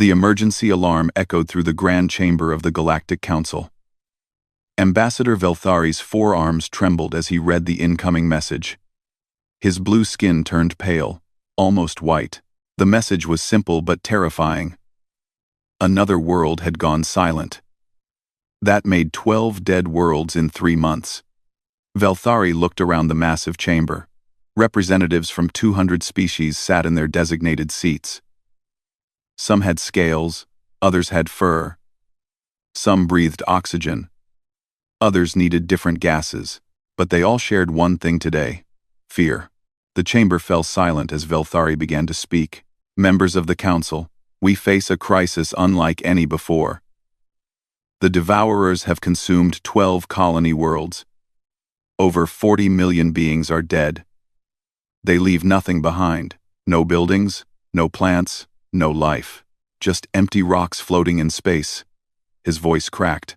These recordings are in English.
The emergency alarm echoed through the grand chamber of the Galactic Council. Ambassador Velthari's forearms trembled as he read the incoming message. His blue skin turned pale, almost white. The message was simple but terrifying. Another world had gone silent. That made 12 dead worlds in 3 months. Velthari looked around the massive chamber. Representatives from 200 species sat in their designated seats. Some had scales, others had fur. Some breathed oxygen. Others needed different gases, but they all shared one thing today: fear. The chamber fell silent as Velthari began to speak. Members of the Council, we face a crisis unlike any before. The Devourers have consumed 12 colony worlds. Over 40 million beings are dead. They leave nothing behind. No buildings, no plants, no life. Just empty rocks floating in space. His voice cracked.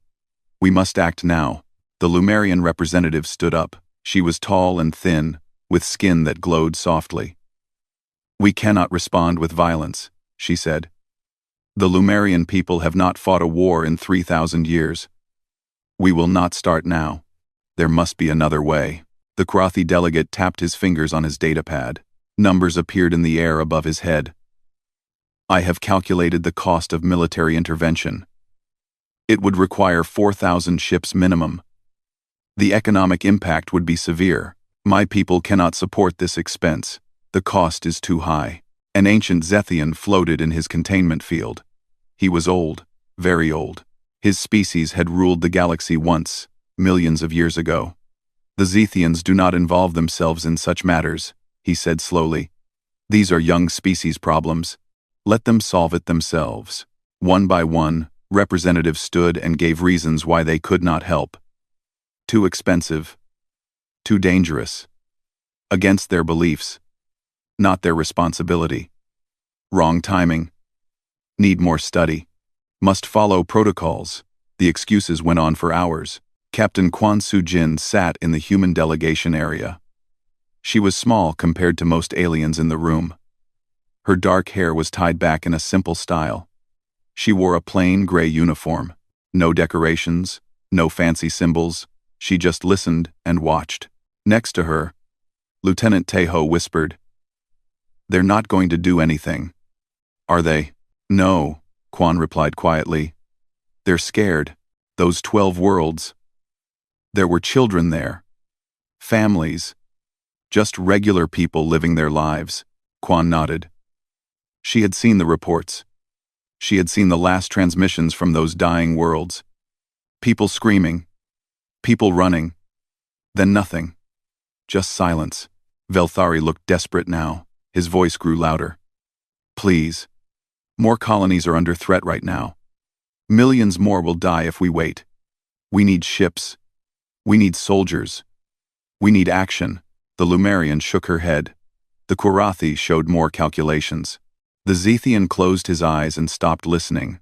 We must act now. The Lumerian representative stood up. She was tall and thin, with skin that glowed softly. We cannot respond with violence, she said. The Lumerian people have not fought a war in 3,000 years. We will not start now. There must be another way. The Karathi delegate tapped his fingers on his datapad. Numbers appeared in the air above his head. I have calculated the cost of military intervention. It would require 4,000 ships minimum. The economic impact would be severe. My people cannot support this expense. The cost is too high. An ancient Zethian floated in his containment field. He was old, very old. His species had ruled the galaxy once, millions of years ago. The Zethians do not involve themselves in such matters, he said slowly. These are young species problems. Let them solve it themselves. One by one, representatives stood and gave reasons why they could not help. Too expensive. Too dangerous. Against their beliefs. Not their responsibility. Wrong timing. Need more study. Must follow protocols. The excuses went on for hours. Captain Quan Su-jin sat in the human delegation area. She was small compared to most aliens in the room. Her dark hair was tied back in a simple style. She wore a plain gray uniform. No decorations, no fancy symbols. She just listened and watched. Next to her, Lieutenant Teho whispered, "They're not going to do anything. Are they?" "No," Quan replied quietly. "They're scared. Those 12 worlds. There were children there. Families. Just regular people living their lives." Quan nodded. She had seen the reports. She had seen the last transmissions from those dying worlds. People screaming. People running. Then nothing. Just silence. Velthari looked desperate now. His voice grew louder. "Please. More colonies are under threat right now. Millions more will die if we wait. We need ships. We need soldiers. We need action." The Lumerian shook her head. The Karathi showed more calculations. The Zethian closed his eyes and stopped listening.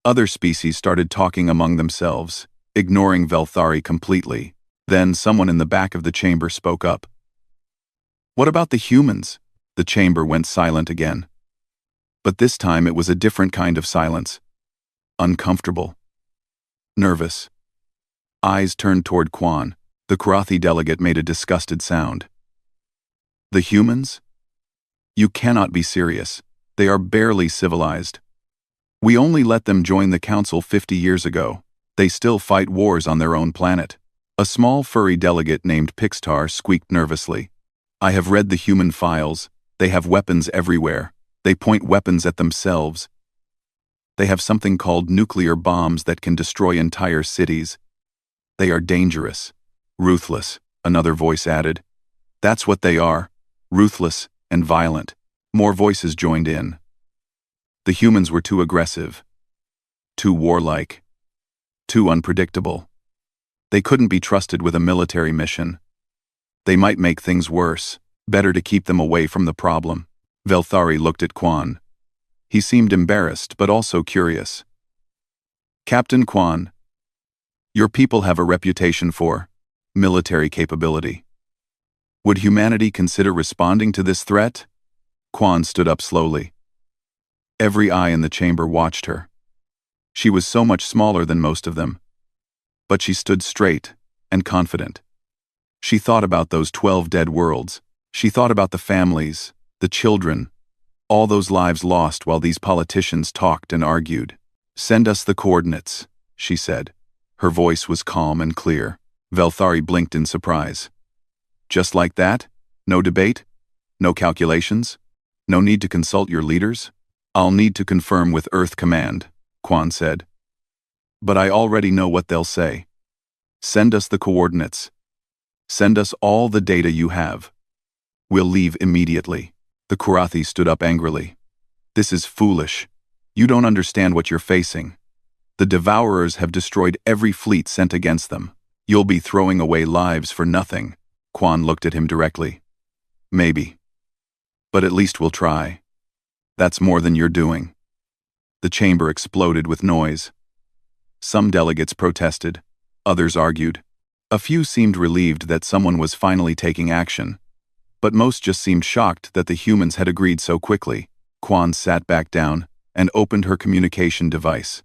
Other species started talking among themselves, ignoring Velthari completely. Then someone in the back of the chamber spoke up. "What about the humans?" The chamber went silent again. But this time it was a different kind of silence. Uncomfortable. Nervous. Eyes turned toward Quan. The Karathi delegate made a disgusted sound. "The humans? You cannot be serious. They are barely civilized. We only let them join the council 50 years ago. They still fight wars on their own planet." A small furry delegate named Pixtar squeaked nervously. "I have read the human files. They have weapons everywhere. They point weapons at themselves. They have something called nuclear bombs that can destroy entire cities. They are dangerous. Ruthless," another voice added. "That's what they are. Ruthless and violent." More voices joined in. The humans were too aggressive. Too warlike. Too unpredictable. They couldn't be trusted with a military mission. They might make things worse. Better to keep them away from the problem. Velthari looked at Quan. He seemed embarrassed, but also curious. "Captain Quan, your people have a reputation for military capability. Would humanity consider responding to this threat?" Quan stood up slowly. Every eye in the chamber watched her. She was so much smaller than most of them, but she stood straight and confident. She thought about those 12 dead worlds. She thought about the families, the children, all those lives lost while these politicians talked and argued. "Send us the coordinates," she said. Her voice was calm and clear. Velthari blinked in surprise. "Just like that? No debate? No calculations? No need to consult your leaders?" "I'll need to confirm with Earth Command," Quan said. "But I already know what they'll say. Send us the coordinates. Send us all the data you have. We'll leave immediately." The Kurathi stood up angrily. "This is foolish. You don't understand what you're facing. The Devourers have destroyed every fleet sent against them. You'll be throwing away lives for nothing." Quan looked at him directly. "Maybe. But at least we'll try. That's more than you're doing." The chamber exploded with noise. Some delegates protested. Others argued. A few seemed relieved that someone was finally taking action, but most just seemed shocked that the humans had agreed so quickly. Quan sat back down and opened her communication device.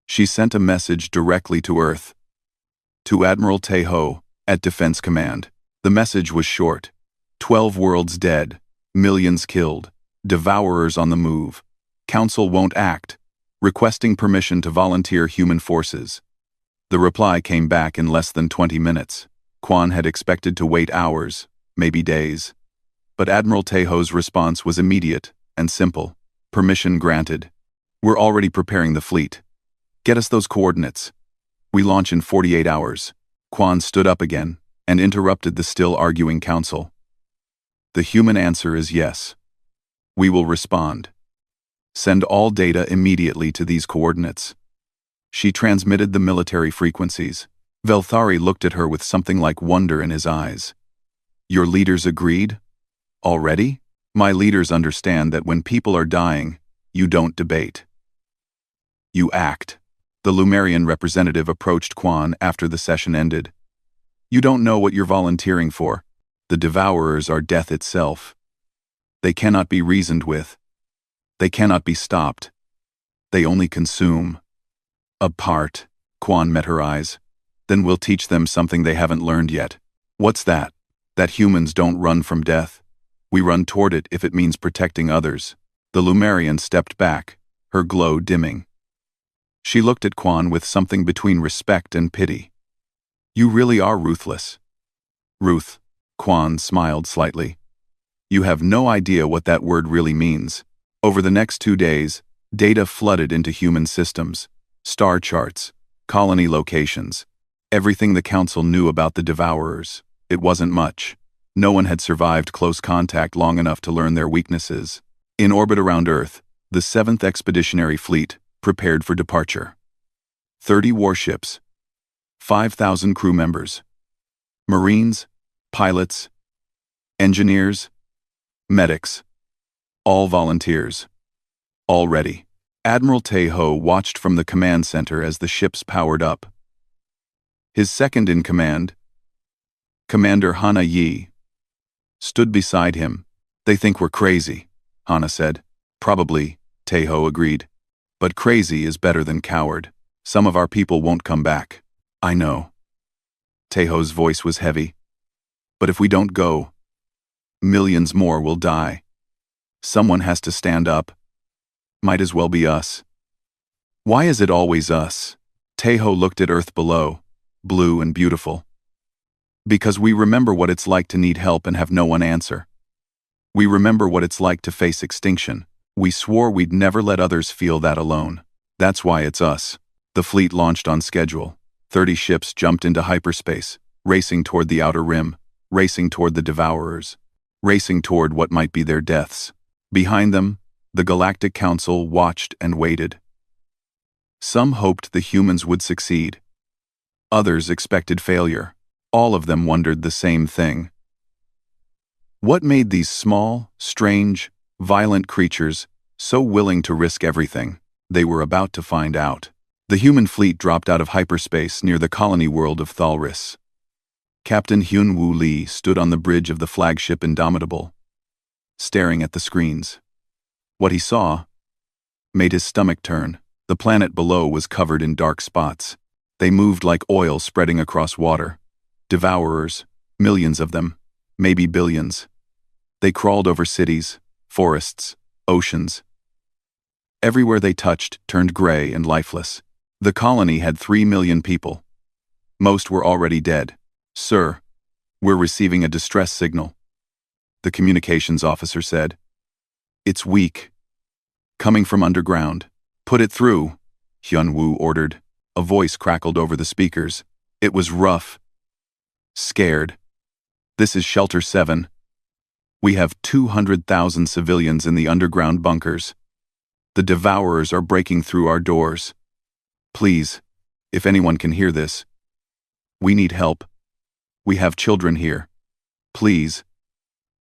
She sent a message directly to Earth. To Admiral Teho, at Defense Command. The message was short. 12 worlds dead, millions killed, Devourers on the move. Council won't act, requesting permission to volunteer human forces. The reply came back in less than 20 minutes. Quan had expected to wait hours, maybe days. But Admiral Teho's response was immediate and simple. "Permission granted. We're already preparing the fleet. Get us those coordinates. We launch in 48 hours. Quan stood up again and interrupted the still arguing council. "The human answer is yes. We will respond. Send all data immediately to these coordinates." She transmitted the military frequencies. Velthari looked at her with something like wonder in his eyes. "Your leaders agreed? Already?" "My leaders understand that when people are dying, you don't debate. You act." The Lumerian representative approached Quan after the session ended. "You don't know what you're volunteering for. The Devourers are death itself. They cannot be reasoned with. They cannot be stopped. They only consume." "Apart," Quan met her eyes. "Then we'll teach them something they haven't learned yet." "What's that?" "That humans don't run from death. We run toward it if it means protecting others." The Lumerian stepped back, her glow dimming. She looked at Quan with something between respect and pity. "You really are ruthless." "Ruth," Quan smiled slightly. "You have no idea what that word really means." Over the next 2 days, data flooded into human systems. Star charts, colony locations, everything the Council knew about the Devourers. It wasn't much. No one had survived close contact long enough to learn their weaknesses. In orbit around Earth, the 7th Expeditionary Fleet prepared for departure. 30 warships, 5,000 crew members, Marines, pilots, engineers, medics, all volunteers, all ready. Admiral Teho watched from the command center as the ships powered up. His second in command, Commander Hana Yi, stood beside him. "They think we're crazy," Hana said. "Probably," Teho agreed. "But crazy is better than coward. Some of our people won't come back." "I know." Teho's voice was heavy. "But if we don't go, millions more will die. Someone has to stand up. Might as well be us." "Why is it always us?" Teho looked at Earth below, blue and beautiful. "Because we remember what it's like to need help and have no one answer. We remember what it's like to face extinction. We swore we'd never let others feel that alone. That's why it's us." The fleet launched on schedule. 30 ships jumped into hyperspace, racing toward the outer rim, racing toward the Devourers, racing toward what might be their deaths. Behind them, the Galactic Council watched and waited. Some hoped the humans would succeed. Others expected failure. All of them wondered the same thing. What made these small, strange, violent creatures so willing to risk everything? They were about to find out. The human fleet dropped out of hyperspace near the colony world of Thalris. Captain Hyun-Woo Lee stood on the bridge of the flagship Indomitable, staring at the screens. What he saw made his stomach turn. The planet below was covered in dark spots. They moved like oil spreading across water. Devourers, millions of them, maybe billions. They crawled over cities, forests, oceans. Everywhere they touched turned gray and lifeless. The colony had 3 million people. Most were already dead. "Sir, we're receiving a distress signal," the communications officer said. "It's weak. Coming from underground." "Put it through," Hyun-woo ordered. A voice crackled over the speakers. It was rough. "Scared. This is Shelter 7. We have 200,000 civilians in the underground bunkers. The Devourers are breaking through our doors. Please, if anyone can hear this. We need help. We have children here. Please."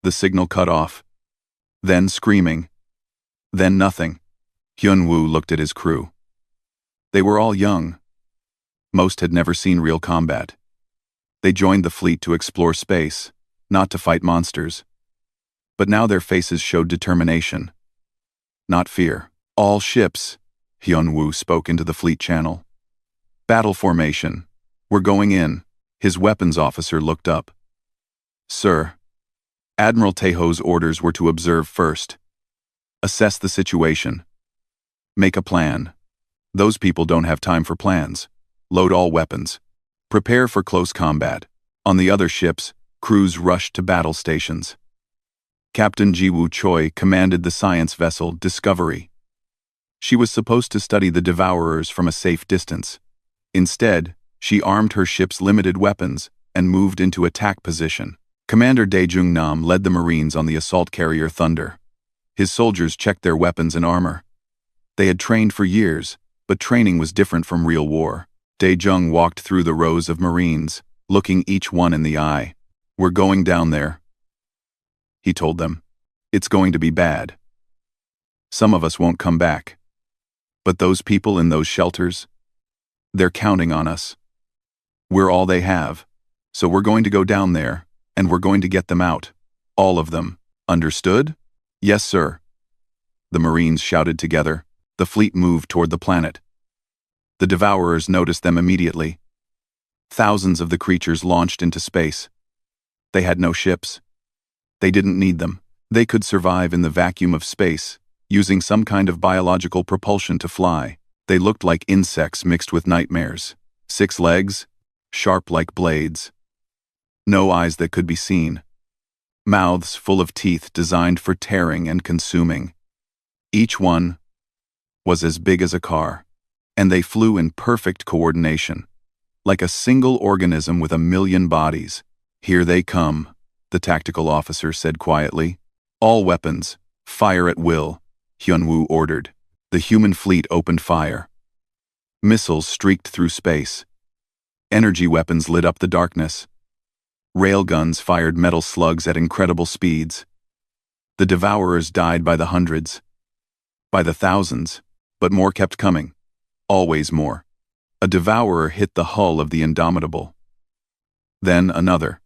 The signal cut off. Then screaming. Then nothing. Hyun-woo looked at his crew. They were all young. Most had never seen real combat. They joined the fleet to explore space, not to fight monsters. But now their faces showed determination, not fear. "All ships," Hyun-woo spoke into the fleet channel. "Battle formation. We're going in." His weapons officer looked up. "Sir, Admiral Taeho's orders were to observe first. Assess the situation. Make a plan. Those people don't have time for plans. Load all weapons. Prepare for close combat." On the other ships, crews rushed to battle stations. Captain Ji-woo Choi commanded the science vessel Discovery. She was supposed to study the Devourers from a safe distance. Instead, she armed her ship's limited weapons and moved into attack position. Commander Dae-jung-nam led the Marines on the assault carrier Thunder. His soldiers checked their weapons and armor. They had trained for years, but training was different from real war. Dae-jung walked through the rows of Marines, looking each one in the eye. "We're going down there," he told them. "It's going to be bad. Some of us won't come back. But those people in those shelters, they're counting on us. We're all they have, so we're going to go down there, and we're going to get them out. All of them. Understood?" "Yes, sir," the Marines shouted together. The fleet moved toward the planet. The Devourers noticed them immediately. Thousands of the creatures launched into space. They had no ships. They didn't need them. They could survive in the vacuum of space, using some kind of biological propulsion to fly. They looked like insects mixed with nightmares. 6 legs, sharp like blades. No eyes that could be seen. Mouths full of teeth designed for tearing and consuming. Each one was as big as a car, and they flew in perfect coordination, like a single organism with a million bodies. "Here they come," the tactical officer said quietly. "All weapons, fire at will," Hyun-woo ordered. The human fleet opened fire. Missiles streaked through space. Energy weapons lit up the darkness. Railguns fired metal slugs at incredible speeds. The Devourers died by the hundreds, by the thousands, but more kept coming. Always more. A Devourer hit the hull of the Indomitable. Then another.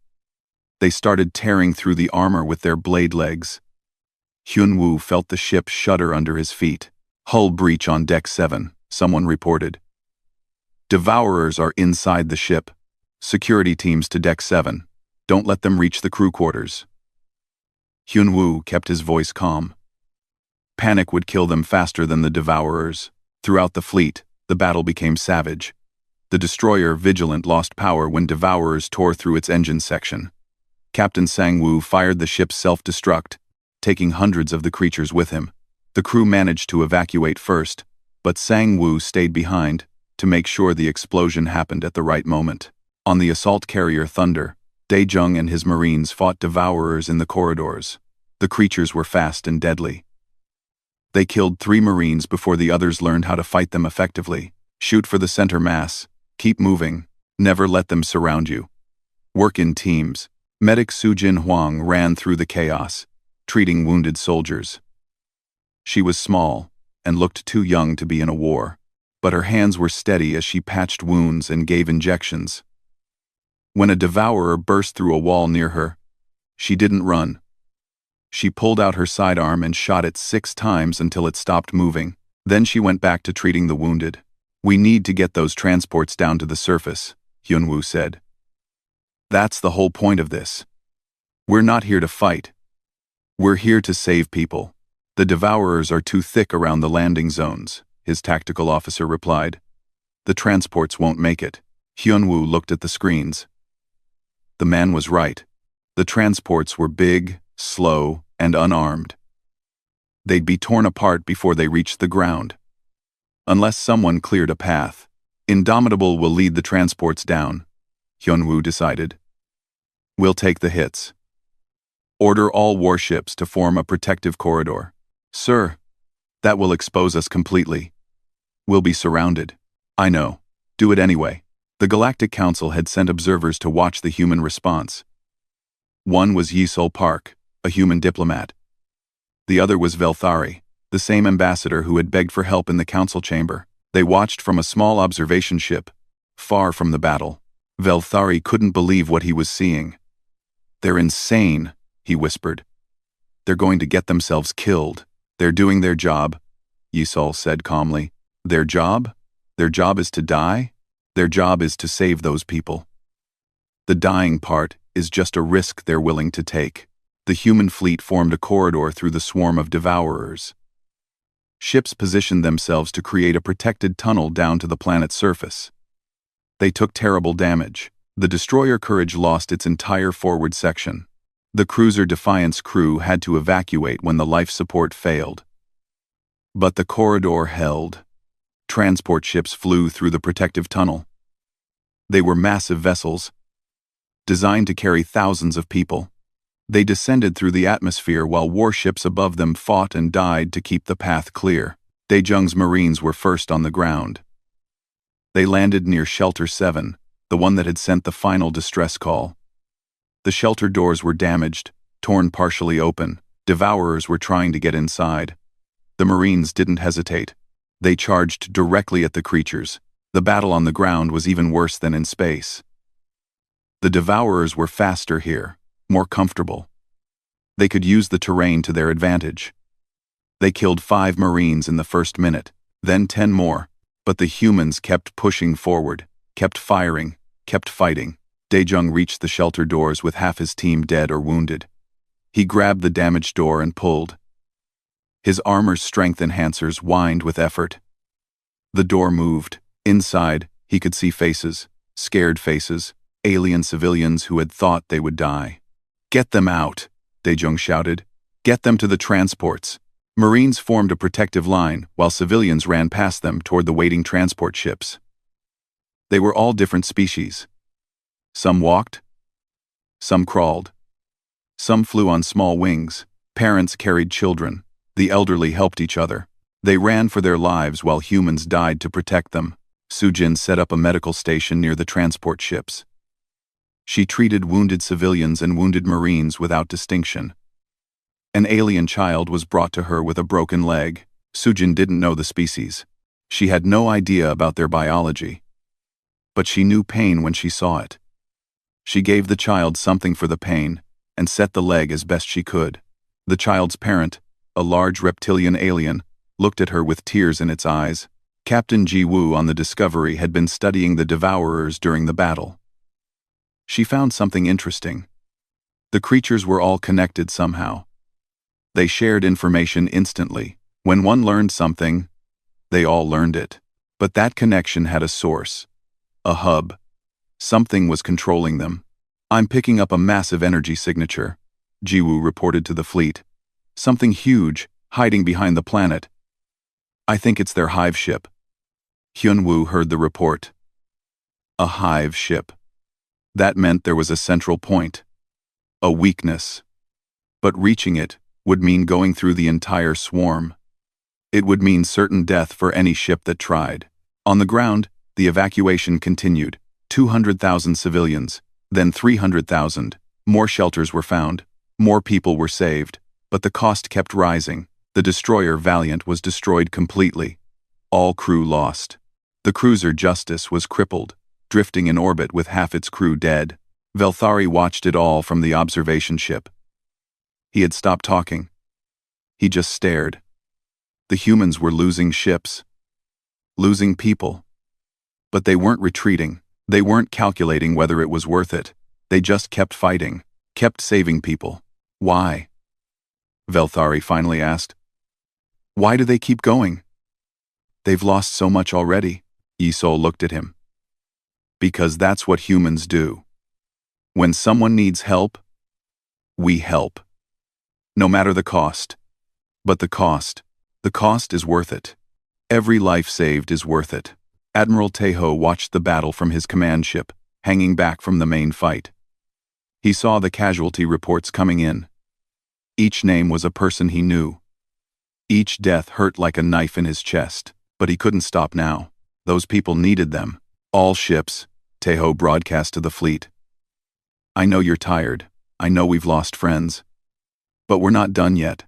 They started tearing through the armor with their blade legs. Hyun-woo felt the ship shudder under his feet. "Hull breach on Deck 7, someone reported. Devourers are inside the ship. Security teams to Deck 7. Don't let them reach the crew quarters." Hyun-woo kept his voice calm. Panic would kill them faster than the Devourers. Throughout the fleet, the battle became savage. The destroyer Vigilant lost power when Devourers tore through its engine section. Captain Sang-woo fired the ship's self-destruct, taking hundreds of the creatures with him. The crew managed to evacuate first, but Sang-woo stayed behind to make sure the explosion happened at the right moment. On the assault carrier Thunder, Dae-jung and his Marines fought Devourers in the corridors. The creatures were fast and deadly. They killed 3 Marines before the others learned how to fight them effectively. "Shoot for the center mass. Keep moving. Never let them surround you. Work in teams." Medic Soo-jin Hwang ran through the chaos, treating wounded soldiers. She was small and looked too young to be in a war, but her hands were steady as she patched wounds and gave injections. When a Devourer burst through a wall near her, she didn't run. She pulled out her sidearm and shot it 6 times until it stopped moving. Then she went back to treating the wounded. "We need to get those transports down to the surface," Hyunwoo said. "That's the whole point of this. We're not here to fight. We're here to save people. The Devourers are too thick around the landing zones," his tactical officer replied. "The transports won't make it." Hyunwoo looked at the screens. The man was right. The transports were big, slow, and unarmed. They'd be torn apart before they reached the ground. Unless someone cleared a path, Indomitable will lead the transports down, Hyunwoo decided. "We'll take the hits. Order all warships to form a protective corridor." "Sir, that will expose us completely. We'll be surrounded." "I know. Do it anyway." The Galactic Council had sent observers to watch the human response. One was Yisol Park, a human diplomat. The other was Velthari, the same ambassador who had begged for help in the council chamber. They watched from a small observation ship, far from the battle. Velthari couldn't believe what he was seeing. "They're insane," he whispered. "They're going to get themselves killed. They're doing their job," Yisol said calmly. "Their job? Their job is to die? Their job is to save those people. The dying part is just a risk they're willing to take." The human fleet formed a corridor through the swarm of Devourers. Ships positioned themselves to create a protected tunnel down to the planet's surface. They took terrible damage. The destroyer Courage lost its entire forward section. The cruiser Defiance crew had to evacuate when the life support failed. But the corridor held. Transport ships flew through the protective tunnel. They were massive vessels, designed to carry thousands of people. They descended through the atmosphere while warships above them fought and died to keep the path clear. Daejung's Marines were first on the ground. They landed near Shelter 7, the one that had sent the final distress call. The shelter doors were damaged, torn partially open. Devourers were trying to get inside. The Marines didn't hesitate. They charged directly at the creatures. The battle on the ground was even worse than in space. The Devourers were faster here, more comfortable. They could use the terrain to their advantage. They killed 5 Marines in the first minute, then 10 more, but the humans kept pushing forward, kept firing, kept fighting. Daejung reached the shelter doors with half his team dead or wounded. He grabbed the damaged door and pulled. His armor's strength enhancers whined with effort. The door moved. Inside, he could see faces, scared faces, alien civilians who had thought they would die. "Get them out," Daejung shouted. "Get them to the transports." Marines formed a protective line while civilians ran past them toward the waiting transport ships. They were all different species. Some walked. Some crawled. Some flew on small wings. Parents carried children. The elderly helped each other. They ran for their lives while humans died to protect them. Sujin set up a medical station near the transport ships. She treated wounded civilians and wounded Marines without distinction. An alien child was brought to her with a broken leg. Sujin didn't know the species. She had no idea about their biology. But she knew pain when she saw it. She gave the child something for the pain and set the leg as best she could. The child's parent, a large reptilian alien, looked at her with tears in its eyes. Captain Ji-woo on the Discovery had been studying the Devourers during the battle. She found something interesting. The creatures were all connected somehow. They shared information instantly. When one learned something, they all learned it. But that connection had a source, a hub. Something was controlling them. "I'm picking up a massive energy signature," Ji-woo reported to the fleet. "Something huge, hiding behind the planet. I think it's their hive ship." Hyunwoo heard the report. A hive ship. That meant there was a central point. A weakness. But reaching it would mean going through the entire swarm. It would mean certain death for any ship that tried. On the ground, the evacuation continued. 200,000 civilians, then 300,000. More shelters were found. More people were saved. But the cost kept rising. The destroyer Valiant was destroyed completely. All crew lost. The cruiser Justice was crippled, drifting in orbit with half its crew dead. Velthari watched it all from the observation ship. He had stopped talking. He just stared. The humans were losing ships, losing people. But they weren't retreating. They weren't calculating whether it was worth it. They just kept fighting, kept saving people. Why? Velthari finally asked. Why do they keep going? They've lost so much already. Yisol looked at him. Because that's what humans do. When someone needs help, we help. No matter the cost. But the cost is worth it. Every life saved is worth it. Admiral Tejo watched the battle from his command ship, hanging back from the main fight. He saw the casualty reports coming in. Each name was a person he knew. Each death hurt like a knife in his chest, but he couldn't stop now. Those people needed them. All ships, Tejo broadcast to the fleet. I know you're tired. I know we've lost friends. But we're not done yet.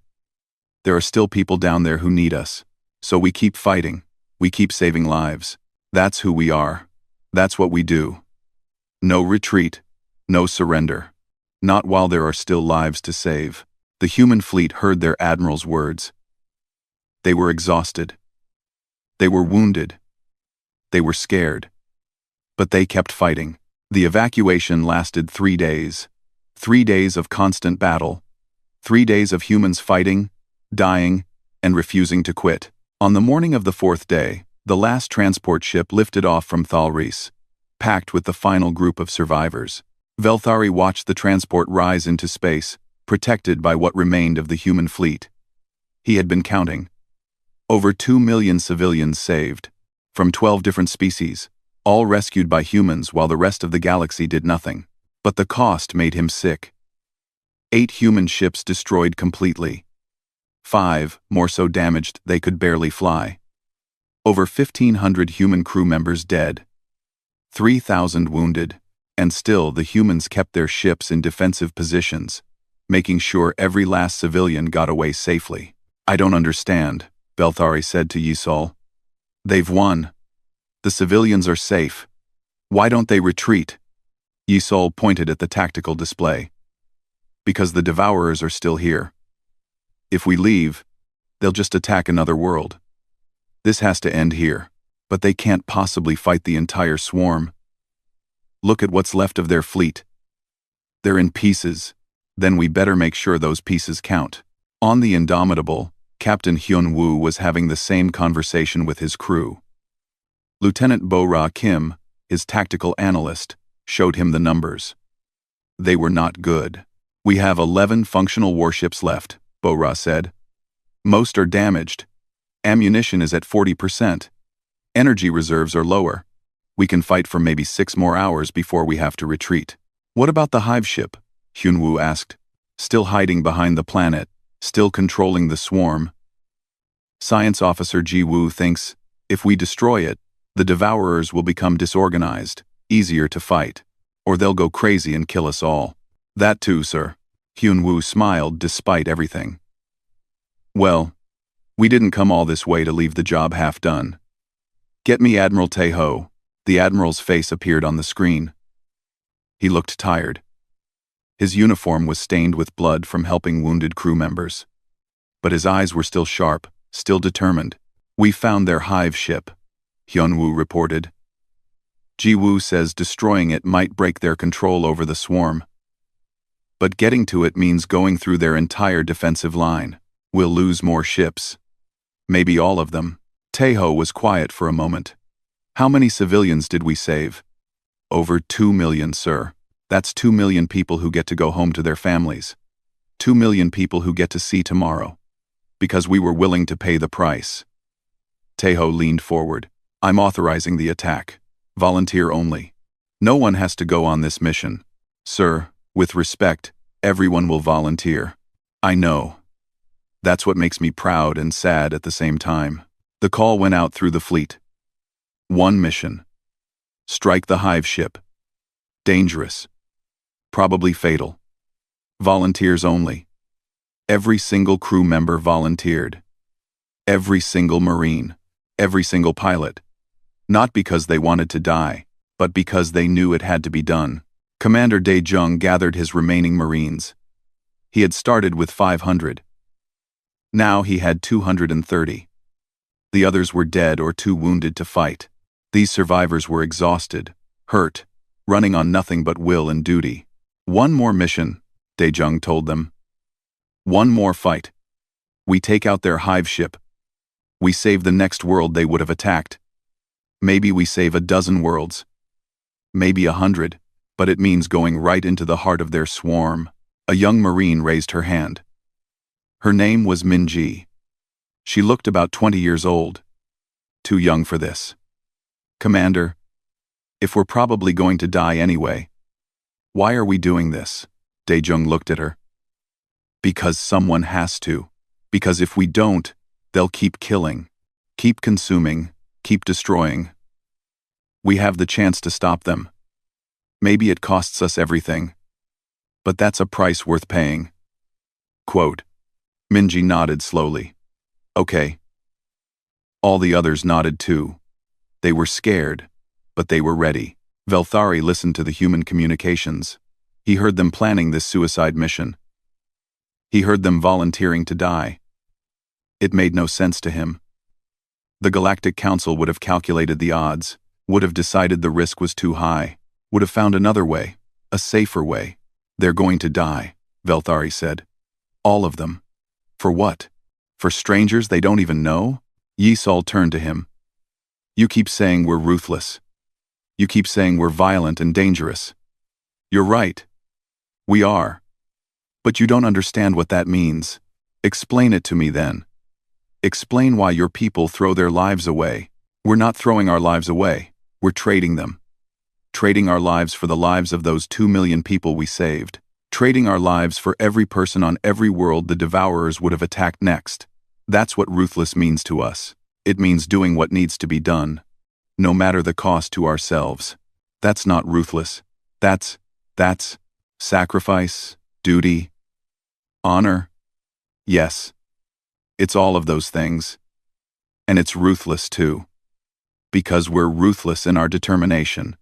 There are still people down there who need us. So we keep fighting. We keep saving lives. That's who we are. That's what we do. No retreat. No surrender. Not while there are still lives to save. The human fleet heard their admiral's words. They were exhausted. They were wounded. They were scared. But they kept fighting. The evacuation lasted 3 days. 3 days of constant battle. 3 days of humans fighting, dying, and refusing to quit. On the morning of the 4th day, the last transport ship lifted off from Thalris, packed with the final group of survivors. Velthari watched the transport rise into space, protected by what remained of the human fleet. He had been counting. Over 2 million civilians saved, from 12 different species, all rescued by humans while the rest of the galaxy did nothing. But the cost made him sick. 8 human ships destroyed completely. 5 more so damaged they could barely fly. Over 1,500 human crew members dead. 3,000 wounded, and still the humans kept their ships in defensive positions, making sure every last civilian got away safely. I don't understand, Velthari said to Yisol. They've won. The civilians are safe. Why don't they retreat? Yisol pointed at the tactical display. Because the Devourers are still here. If we leave, they'll just attack another world. This has to end here, but they can't possibly fight the entire swarm. Look at what's left of their fleet. They're in pieces. Then we better make sure those pieces count. On the Indomitable, Captain Hyun-woo was having the same conversation with his crew. Lieutenant Bo-ra Kim, his tactical analyst, showed him the numbers. They were not good. We have 11 functional warships left, Bo-ra said. Most are damaged. Ammunition is at 40%. Energy reserves are lower. We can fight for maybe 6 more hours before we have to retreat. What about the hive ship? Hyun-woo asked. Still hiding behind the planet, still controlling the swarm. Science Officer Ji-woo thinks, if we destroy it, the Devourers will become disorganized, easier to fight, or they'll go crazy and kill us all. That too, sir. Hyun-woo smiled despite everything. Well, we didn't come all this way to leave the job half done. Get me Admiral Tejo. The Admiral's face appeared on the screen. He looked tired. His uniform was stained with blood from helping wounded crew members. But his eyes were still sharp, still determined. We found their hive ship, Hyun-woo reported. Ji-woo says destroying it might break their control over the swarm. But getting to it means going through their entire defensive line. We'll lose more ships. Maybe all of them. Tejo was quiet for a moment. How many civilians did we save? Over 2 million, sir. That's 2 million people who get to go home to their families. 2 million people who get to see tomorrow. Because we were willing to pay the price. Tejo leaned forward. I'm authorizing the attack. Volunteer only. No one has to go on this mission. Sir, with respect, everyone will volunteer. I know. That's what makes me proud and sad at the same time. The call went out through the fleet. 1 mission. Strike the hive ship. Dangerous. Probably fatal. Volunteers only. Every single crew member volunteered. Every single Marine. Every single pilot. Not because they wanted to die, but because they knew it had to be done. Commander Dae-jung gathered his remaining Marines. He had started with 500. Now he had 230. The others were dead or too wounded to fight. These survivors were exhausted, hurt, running on nothing but will and duty. One more mission, Daejung told them. One more fight. We take out their hive ship. We save the next world they would have attacked. Maybe we save a dozen worlds. Maybe 100, but it means going right into the heart of their swarm. A young Marine raised her hand. Her name was Minji. She looked about 20 years old. Too young for this. Commander, if we're probably going to die anyway, why are we doing this? Daejung looked at her. Because someone has to. Because if we don't, they'll keep killing, keep consuming, keep destroying. We have the chance to stop them. Maybe it costs us everything. But that's a price worth paying. Quote. Minji nodded slowly. Okay. All the others nodded too. They were scared, but they were ready. Velthari listened to the human communications. He heard them planning this suicide mission. He heard them volunteering to die. It made no sense to him. The Galactic Council would have calculated the odds, would have decided the risk was too high, would have found another way, a safer way. They're going to die, Velthari said. All of them. For what? For strangers they don't even know? Yisol turned to him. You keep saying we're ruthless. You keep saying we're violent and dangerous. You're right. We are. But you don't understand what that means. Explain it to me then. Explain why your people throw their lives away. We're not throwing our lives away. We're trading them. Trading our lives for the lives of those 2 million people we saved. Trading our lives for every person on every world the Devourers would have attacked next. That's what ruthless means to us. It means doing what needs to be done, no matter the cost to ourselves. That's not ruthless. That's sacrifice, duty, honor. Yes. It's all of those things. And it's ruthless too. Because we're ruthless in our determination.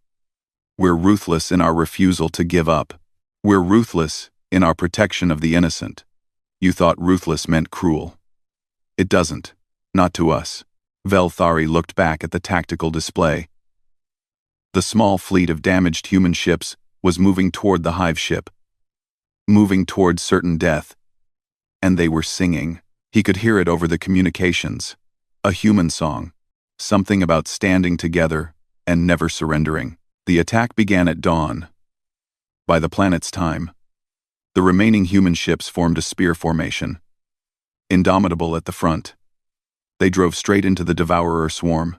We're ruthless in our refusal to give up. We're ruthless in our protection of the innocent. You thought ruthless meant cruel. It doesn't. Not to us. Velthari looked back at the tactical display. The small fleet of damaged human ships was moving toward the hive ship. Moving toward certain death. And they were singing. He could hear it over the communications. A human song. Something about standing together and never surrendering. The attack began at dawn. By the planet's time, the remaining human ships formed a spear formation. Indomitable at the front. They drove straight into the Devourer swarm.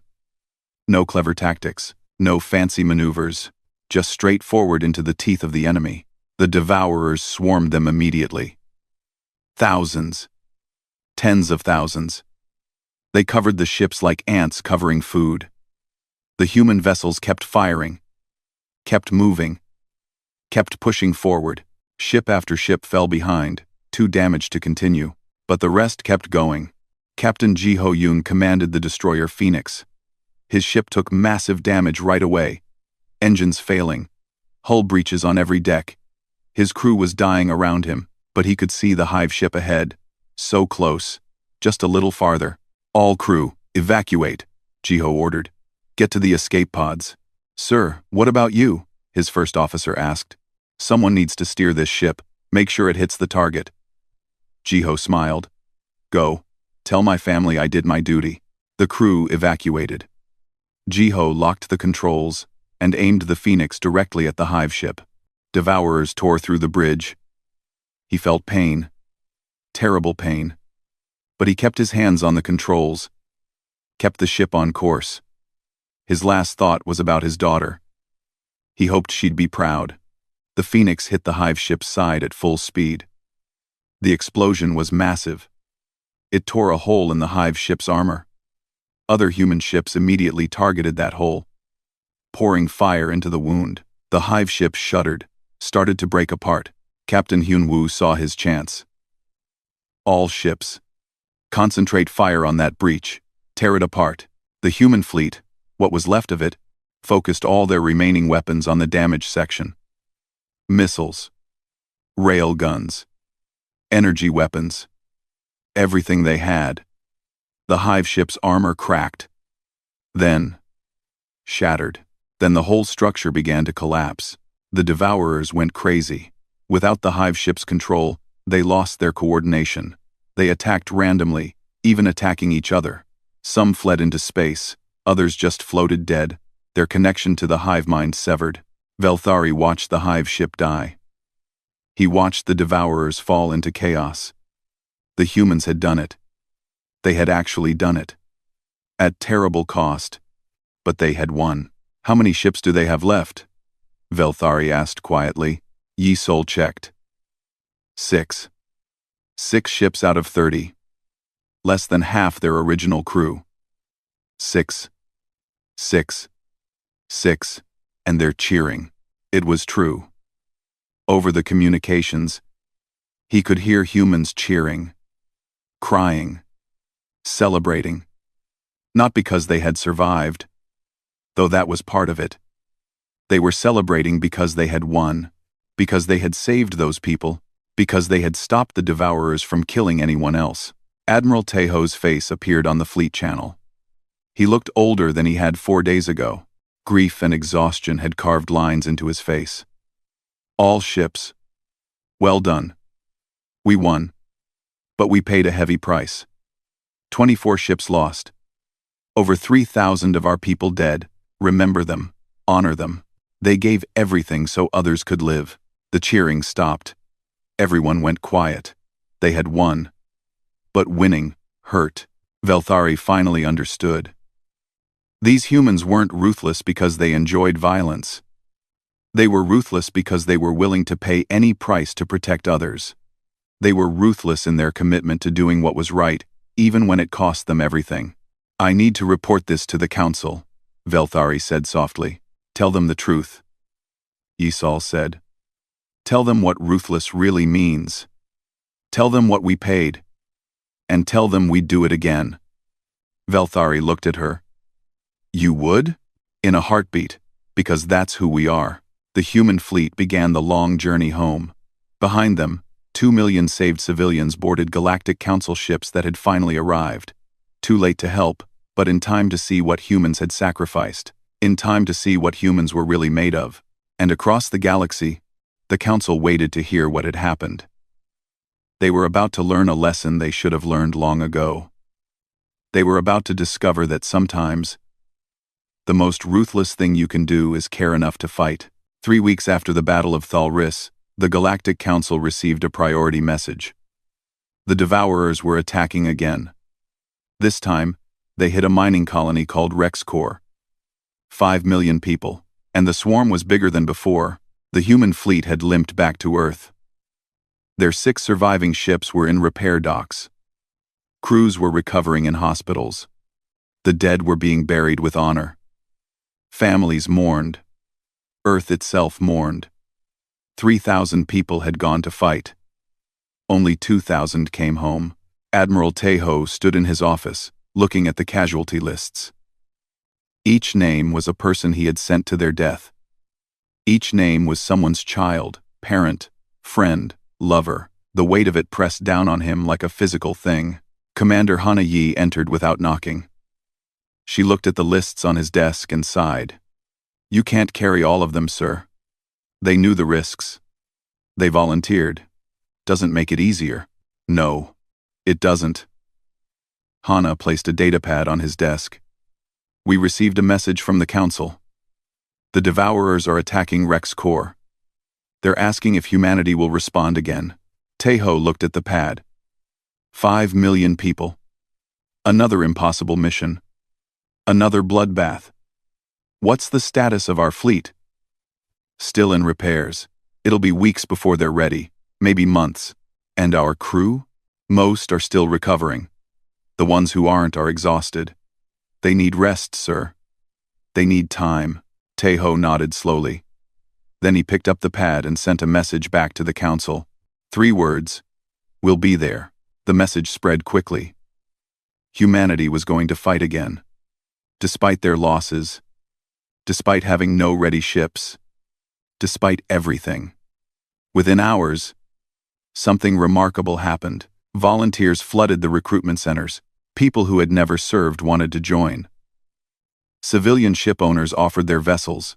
No clever tactics, no fancy maneuvers, just straight forward into the teeth of the enemy. The Devourers swarmed them immediately. Thousands. Tens of thousands. They covered the ships like ants covering food. The human vessels kept firing, kept moving, kept pushing forward. Ship after ship fell behind, too damaged to continue. But the rest kept going. Captain Ji Ho-yoon commanded the destroyer Phoenix. His ship took massive damage right away. Engines failing. Hull breaches on every deck. His crew was dying around him, but he could see the hive ship ahead. So close. Just a little farther. All crew, evacuate, Ji-ho ordered. Get to the escape pods. Sir, what about you? His first officer asked. Someone needs to steer this ship. Make sure it hits the target. Ji-ho smiled. Go. Tell my family I did my duty. The crew evacuated. Ji-ho locked the controls and aimed the Phoenix directly at the hive ship. Devourers tore through the bridge. He felt pain. Terrible pain. But he kept his hands on the controls. Kept the ship on course. His last thought was about his daughter. He hoped she'd be proud. The Phoenix hit the hive ship's side at full speed. The explosion was massive. It tore a hole in the hive ship's armor. Other human ships immediately targeted that hole, pouring fire into the wound. The hive ship shuddered, started to break apart. Captain Hyun-woo saw his chance. All ships. Concentrate fire on that breach. Tear it apart. The human fleet, what was left of it, focused all their remaining weapons on the damaged section. Missiles. Rail guns. Energy weapons. Everything they had. The hive ship's armor cracked. Then, shattered. Then the whole structure began to collapse. The devourers went crazy. Without the hive ship's control, they lost their coordination. They attacked randomly, even attacking each other. Some fled into space, others just floated dead, their connection to the hive mind severed. Velthari watched the hive ship die. He watched the devourers fall into chaos. The humans had done it. They had actually done it. At terrible cost. But they had won. How many ships do they have left? Velthari asked quietly. Yisol checked. 6. 6 ships out of 30. Less than half their original crew. 6. 6. 6. And they're cheering. It was true. Over the communications, he could hear humans cheering, crying, celebrating. Not because they had survived, though that was part of it. They were celebrating because they had won, because they had saved those people, because they had stopped the devourers from killing anyone else. Admiral Tejo's face appeared on the fleet channel. He looked older than he had 4 days ago. Grief and exhaustion had carved lines into his face. All ships. Well done. We won. But we paid a heavy price. 24 ships lost. Over 3,000 of our people dead. Remember them. Honor them. They gave everything so others could live. The cheering stopped. Everyone went quiet. They had won. But winning hurt. Velthari finally understood. These humans weren't ruthless because they enjoyed violence. They were ruthless because they were willing to pay any price to protect others. They were ruthless in their commitment to doing what was right, even when it cost them everything. I need to report this to the council, Velthari said softly. Tell them the truth. Yisol said. Tell them what ruthless really means. Tell them what we paid. And tell them we'd do it again. Velthari looked at her. You would? In a heartbeat, because that's who we are. The human fleet began the long journey home. Behind them, 2 million saved civilians boarded Galactic Council ships that had finally arrived. Too late to help, but in time to see what humans had sacrificed. In time to see what humans were really made of. And across the galaxy, the Council waited to hear what had happened. They were about to learn a lesson they should have learned long ago. They were about to discover that sometimes, the most ruthless thing you can do is care enough to fight. 3 weeks after the Battle of Thalris, the Galactic Council received a priority message. The Devourers were attacking again. This time, they hit a mining colony called Rexcore. 5 million people, and the swarm was bigger than before. The human fleet had limped back to Earth. Their 6 surviving ships were in repair docks. Crews were recovering in hospitals. The dead were being buried with honor. Families mourned. Earth itself mourned. 3,000 people had gone to fight. Only 2,000 came home. Admiral Tejo stood in his office, looking at the casualty lists. Each name was a person he had sent to their death. Each name was someone's child, parent, friend, lover. The weight of it pressed down on him like a physical thing. Commander Hana Yi entered without knocking. She looked at the lists on his desk and sighed. You can't carry all of them, sir. They knew the risks. They volunteered. Doesn't make it easier. No, it doesn't. Hana placed a datapad on his desk. We received a message from the council. The Devourers are attacking Rexcore. They're asking if humanity will respond again. Tejo looked at the pad. 5 million people. Another impossible mission. Another bloodbath. What's the status of our fleet? Still in repairs. It'll be weeks before they're ready, maybe months. And our crew? Most are still recovering. The ones who aren't are exhausted. They need rest, sir. They need time. Tejo nodded slowly. Then he picked up the pad and sent a message back to the council. 3 words. We'll be there. The message spread quickly. Humanity was going to fight again. Despite their losses. Despite having no ready ships. Despite everything. Within hours, something remarkable happened. Volunteers flooded the recruitment centers. People who had never served wanted to join. Civilian ship owners offered their vessels.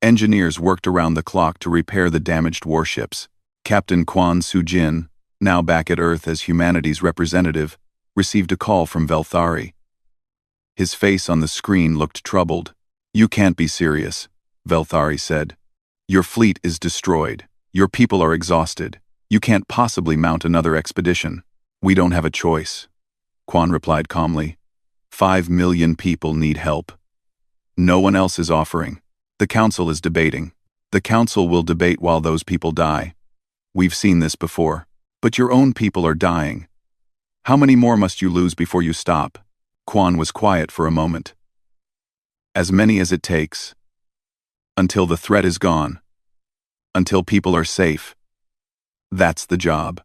Engineers worked around the clock to repair the damaged warships. Captain Quan Sujin, now back at Earth as humanity's representative, received a call from Velthari. His face on the screen looked troubled. "You can't be serious," Velthari said. "Your fleet is destroyed. Your people are exhausted. You can't possibly mount another expedition." "We don't have a choice," Quan replied calmly. 5 million people need help. No one else is offering. The Council is debating. The Council will debate while those people die. We've seen this before. But your own people are dying. How many more must you lose before you stop? Quan was quiet for a moment. As many as it takes. Until the threat is gone. Until people are safe. That's the job.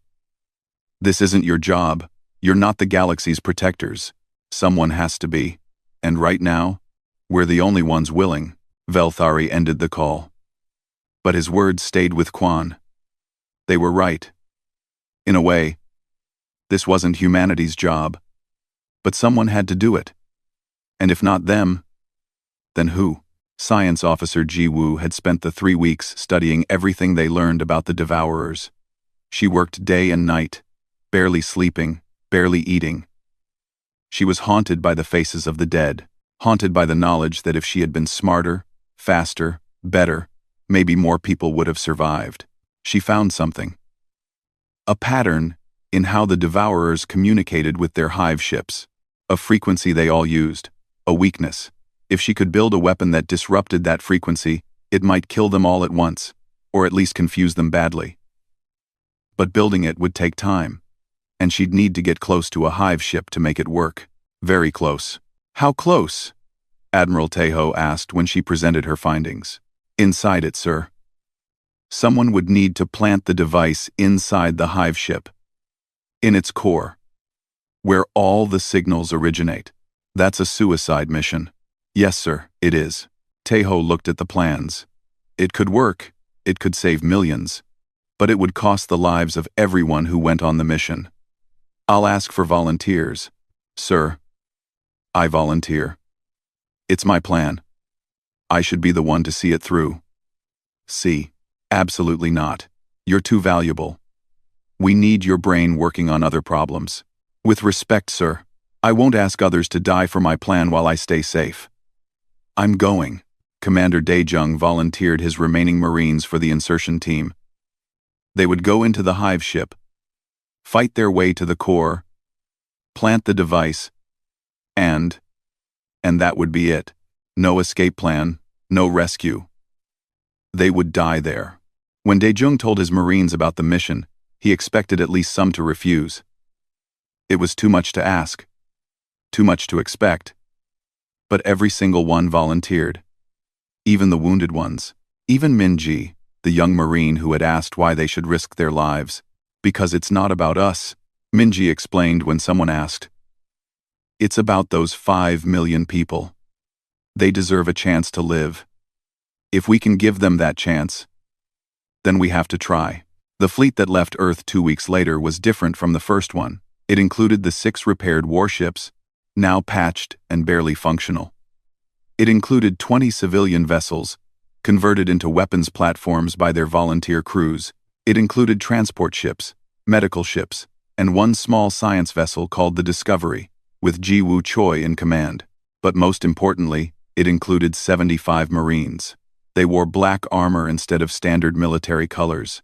This isn't your job. You're not the galaxy's protectors. Someone has to be. And right now, we're the only ones willing. Velthari ended the call. But his words stayed with Quan. They were right. In a way, this wasn't humanity's job. But someone had to do it. And if not them, then who? Science officer Ji Woo had spent the 3 weeks studying everything they learned about the Devourers. She worked day and night, barely sleeping, barely eating. She was haunted by the faces of the dead, haunted by the knowledge that if she had been smarter, faster, better, maybe more people would have survived. She found something. A pattern in how the Devourers communicated with their hive ships. A frequency they all used. A weakness. If she could build a weapon that disrupted that frequency, it might kill them all at once, or at least confuse them badly. But building it would take time, and she'd need to get close to a hive ship to make it work. Very close. How close? Admiral Tejo asked when she presented her findings. Inside it, sir. Someone would need to plant the device inside the hive ship. In its core. Where all the signals originate. That's a suicide mission. Yes, sir, it is. Tejo looked at the plans. It could work. It could save millions. But it would cost the lives of everyone who went on the mission. I'll ask for volunteers. Sir. I volunteer. It's my plan. I should be the one to see it through. See. Absolutely not. You're too valuable. We need your brain working on other problems. With respect, sir, I won't ask others to die for my plan while I stay safe. I'm going. Commander Daejung volunteered his remaining Marines for the insertion team. They would go into the hive ship, fight their way to the core, plant the device, and that would be it. No escape plan, no rescue. They would die there. When Daejung told his Marines about the mission, he expected at least some to refuse. It was too much to ask. Too much to expect. But every single one volunteered. Even the wounded ones. Even Minji, the young Marine who had asked why they should risk their lives. Because it's not about us, Minji explained when someone asked. It's about those 5 million people. They deserve a chance to live. If we can give them that chance, then we have to try. The fleet that left Earth 2 weeks later was different from the first one. It included the 6 repaired warships, now patched and barely functional. It included 20 civilian vessels, converted into weapons platforms by their volunteer crews. It included transport ships, medical ships, and one small science vessel called the Discovery, with Ji Woo Choi in command. But most importantly, it included 75 Marines. They wore black armor instead of standard military colors.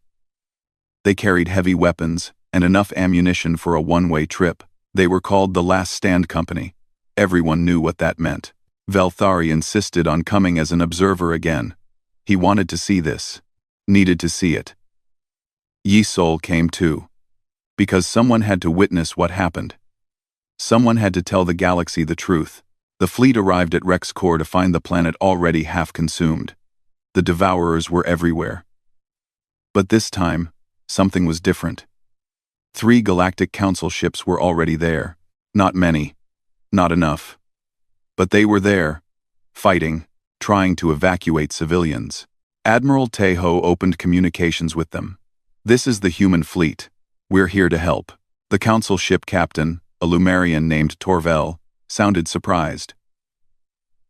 They carried heavy weapons and enough ammunition for a one-way trip. They were called the Last Stand Company. Everyone knew what that meant. Velthari insisted on coming as an observer again. He wanted to see this. Needed to see it. Yi Sol came too. Because someone had to witness what happened. Someone had to tell the galaxy the truth. The fleet arrived at Rex Core to find the planet already half consumed. The Devourers were everywhere. But this time, something was different. 3 Galactic Council ships were already there. Not many. Not enough. But they were there, fighting, trying to evacuate civilians. Admiral Tejo opened communications with them. This is the human fleet. We're here to help. The Council ship captain, a Lumerian named Torvel, sounded surprised.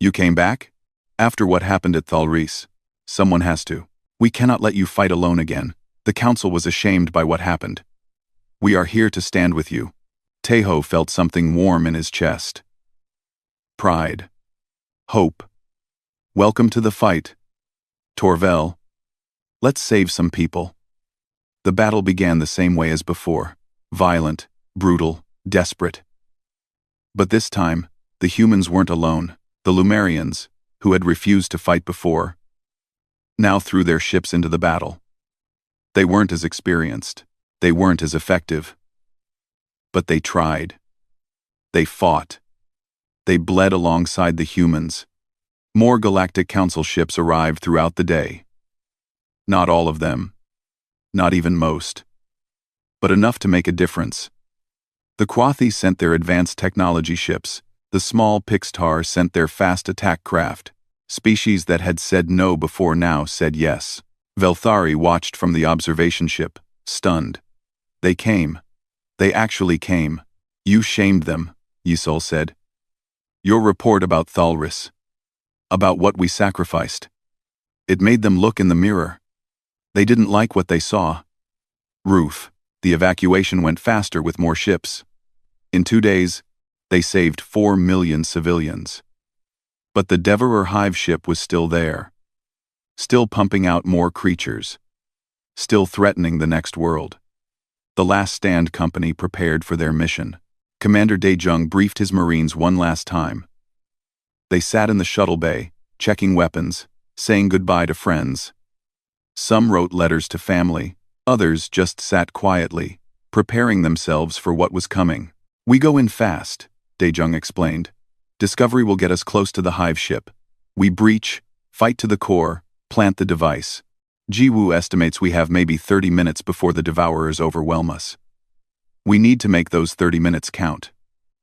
"You came back? After what happened at Thalris? Someone has to. We cannot let you fight alone again. The council was ashamed by what happened. We are here to stand with you." Tejo felt something warm in his chest. Pride. Hope. "Welcome to the fight. Torvel. Let's save some people." The battle began the same way as before. Violent, brutal, desperate. But this time, the humans weren't alone. The Lumerians, who had refused to fight before, now threw their ships into the battle. They weren't as experienced. They weren't as effective. But they tried. They fought. They bled alongside the humans. More Galactic Council ships arrived throughout the day. Not all of them. Not even most. But enough to make a difference. The Quathi sent their advanced technology ships. The small Pixtar sent their fast attack craft. Species that had said no before now said yes. Velthari watched from the observation ship, stunned. They came. They actually came. "You shamed them," Yisol said. "Your report about Thalris. About what we sacrificed. It made them look in the mirror. They didn't like what they saw." Roof. The evacuation went faster with more ships. In 2 days, they saved 4 million civilians. But the Devourer Hive ship was still there. Still pumping out more creatures. Still threatening the next world. The Last Stand Company prepared for their mission. Commander Daejung briefed his Marines one last time. They sat in the shuttle bay, checking weapons, saying goodbye to friends. Some wrote letters to family, others just sat quietly, preparing themselves for what was coming. "We go in fast," Daejung explained. "Discovery will get us close to the Hive ship. We breach, fight to the core, plant the device. Jiwoo estimates we have maybe 30 minutes before the Devourers overwhelm us. We need to make those 30 minutes count."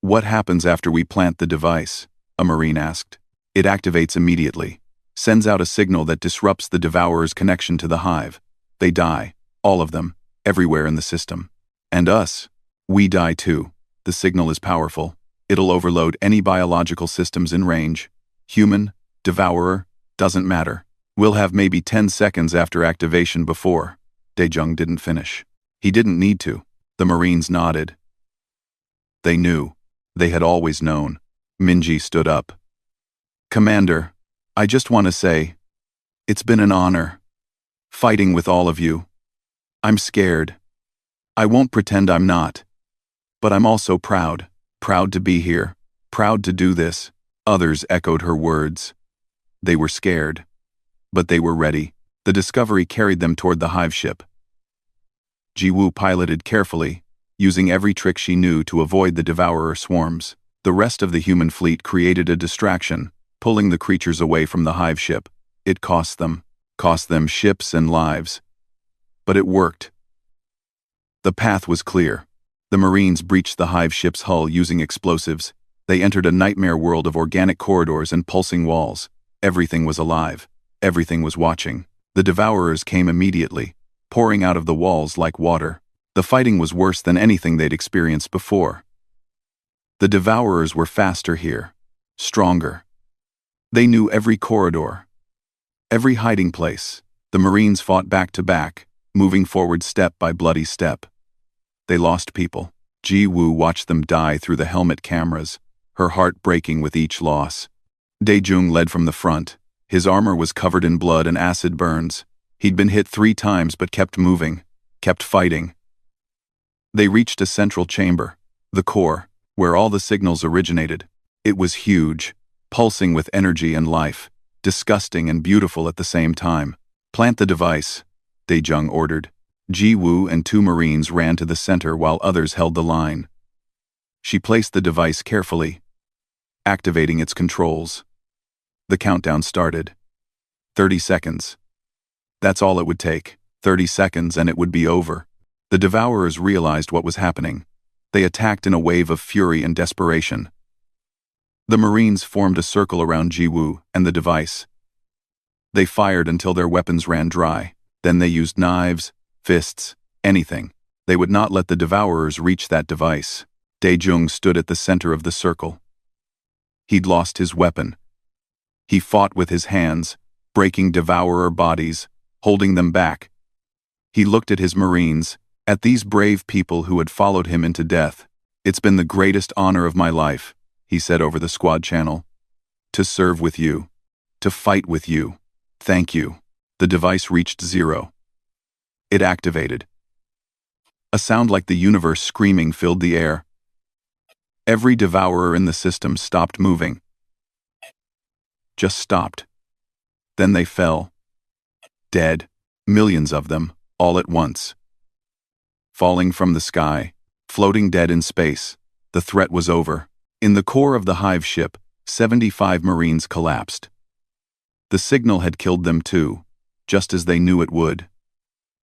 "What happens after we plant the device?" a Marine asked. "It activates immediately. Sends out a signal that disrupts the Devourer's connection to the Hive. They die, all of them, everywhere in the system. And us, we die too. The signal is powerful. It'll overload any biological systems in range. Human, Devourer, doesn't matter. We'll have maybe 10 seconds after activation before." Daejung didn't finish. He didn't need to. The Marines nodded. They knew. They had always known. Minji stood up. "Commander, I just want to say, it's been an honor. Fighting with all of you. I'm scared. I won't pretend I'm not. But I'm also proud. Proud to be here. Proud to do this." Others echoed her words. They were scared. But they were ready. The Discovery carried them toward the Hive ship. Jiwoo piloted carefully, using every trick she knew to avoid the Devourer swarms. The rest of the human fleet created a distraction, pulling the creatures away from the Hive ship. It cost them ships and lives. But it worked. The path was clear. The Marines breached the Hive ship's hull using explosives. They entered a nightmare world of organic corridors and pulsing walls. Everything was alive. Everything was watching. The Devourers came immediately, pouring out of the walls like water. The fighting was worse than anything they'd experienced before. The Devourers were faster here. Stronger. They knew every corridor. Every hiding place. The Marines fought back to back, moving forward step by bloody step. They lost people. Jiwoo watched them die through the helmet cameras, her heart breaking with each loss. Daejung led from the front. His armor was covered in blood and acid burns. He'd been hit 3 times but kept moving, kept fighting. They reached a central chamber, the core, where all the signals originated. It was huge, pulsing with energy and life, disgusting and beautiful at the same time. "Plant the device," Daejung ordered. Jiwoo and 2 Marines ran to the center while others held the line. She placed the device carefully, activating its controls. The countdown started. 30 seconds. That's all it would take. 30 seconds and it would be over. The Devourers realized what was happening. They attacked in a wave of fury and desperation. The Marines formed a circle around Jiwoo and the device. They fired until their weapons ran dry. Then they used knives, fists, anything. They would not let the Devourers reach that device. Dae-jung stood at the center of the circle. He'd lost his weapon. He fought with his hands, breaking devourer bodies, holding them back. He looked at his Marines, at these brave people who had followed him into death. "It's been the greatest honor of my life," he said over the squad channel. "To serve with you. To fight with you. Thank you." The device reached 0. It activated. A sound like the universe screaming filled the air. Every devourer in the system stopped moving. Just stopped. Then they fell. Dead, millions of them, all at once. Falling from the sky, floating dead in space, the threat was over. In the core of the hive ship, 75 Marines collapsed. The signal had killed them too, just as they knew it would.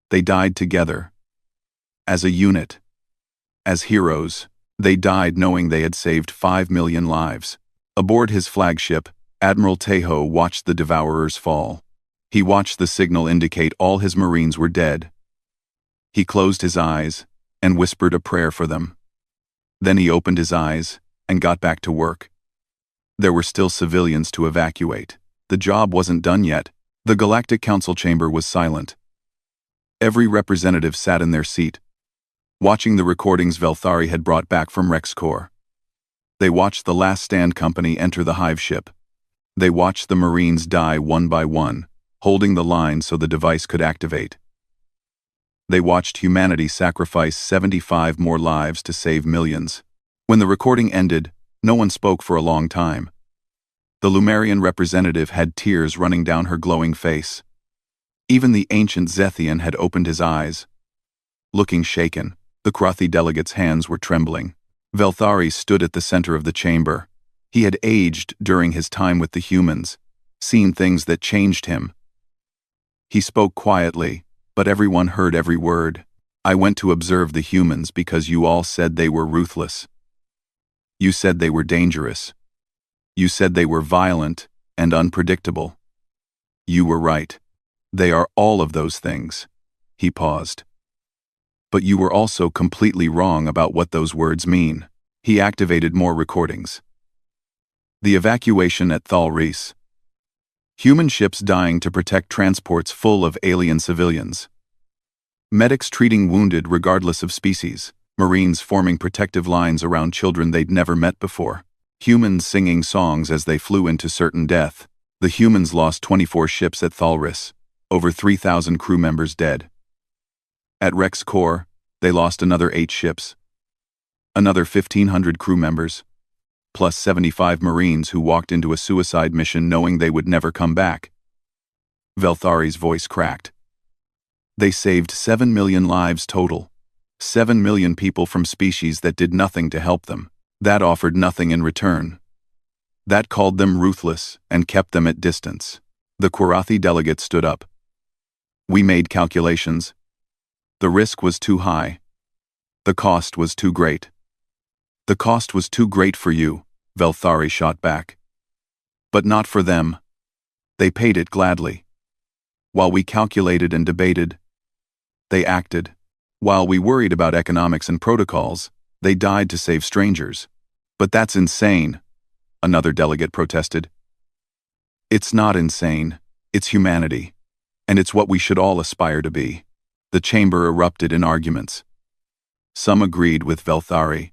They died together. As a unit. As heroes. They died knowing they had saved 5 million lives. Aboard his flagship, Admiral Taeho watched the devourers fall. He watched the signal indicate all his Marines were dead. He closed his eyes and whispered a prayer for them. Then he opened his eyes and got back to work. There were still civilians to evacuate. The job wasn't done yet. The Galactic Council chamber was silent. Every representative sat in their seat, watching the recordings Velthari had brought back from Rexcorp. They watched the Last Stand Company enter the hive ship. They watched the Marines die one by one, holding the line so the device could activate. They watched humanity sacrifice 75 more lives to save millions. When the recording ended, no one spoke for a long time. The Lumerian representative had tears running down her glowing face. Even the ancient Zethian had opened his eyes. Looking shaken, the Krothi delegate's hands were trembling. Velthari stood at the center of the chamber. He had aged during his time with the humans, seen things that changed him. He spoke quietly, but everyone heard every word. "I went to observe the humans because you all said they were ruthless. You said they were dangerous. You said they were violent and unpredictable. You were right. They are all of those things." He paused. "But you were also completely wrong about what those words mean." He activated more recordings. The evacuation at Thal Reese. Human ships dying to protect transports full of alien civilians. Medics treating wounded regardless of species. Marines forming protective lines around children they'd never met before. Humans singing songs as they flew into certain death. The humans lost 24 ships at Thalris, over 3,000 crew members dead. At Rexcorp, they lost another 8 ships. Another 1,500 crew members, plus 75 Marines who walked into a suicide mission knowing they would never come back. Velthari's voice cracked. They saved 7 million lives total. 7 million people from species that did nothing to help them, that offered nothing in return. That called them ruthless and kept them at distance. The Kwarathi delegate stood up. "We made calculations. The risk was too high. The cost was too great." "The cost was too great for you," Velthari shot back. "But not for them. They paid it gladly. While we calculated and debated, they acted. While we worried about economics and protocols, they died to save strangers." "But that's insane," another delegate protested. "It's not insane. It's humanity. And it's what we should all aspire to be." The chamber erupted in arguments. Some agreed with Velthari.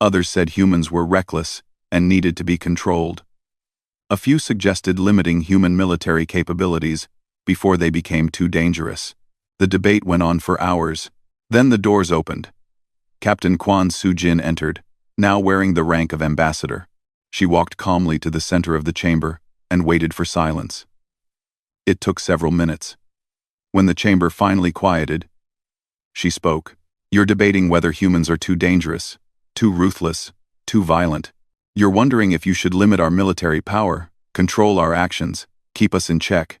Others said humans were reckless and needed to be controlled. A few suggested limiting human military capabilities before they became too dangerous. The debate went on for hours. Then the doors opened. Captain Kwan Soo-jin entered, now wearing the rank of ambassador. She walked calmly to the center of the chamber and waited for silence. It took several minutes. When the chamber finally quieted, she spoke. "You're debating whether humans are too dangerous, too ruthless, too violent. You're wondering if you should limit our military power, control our actions, keep us in check."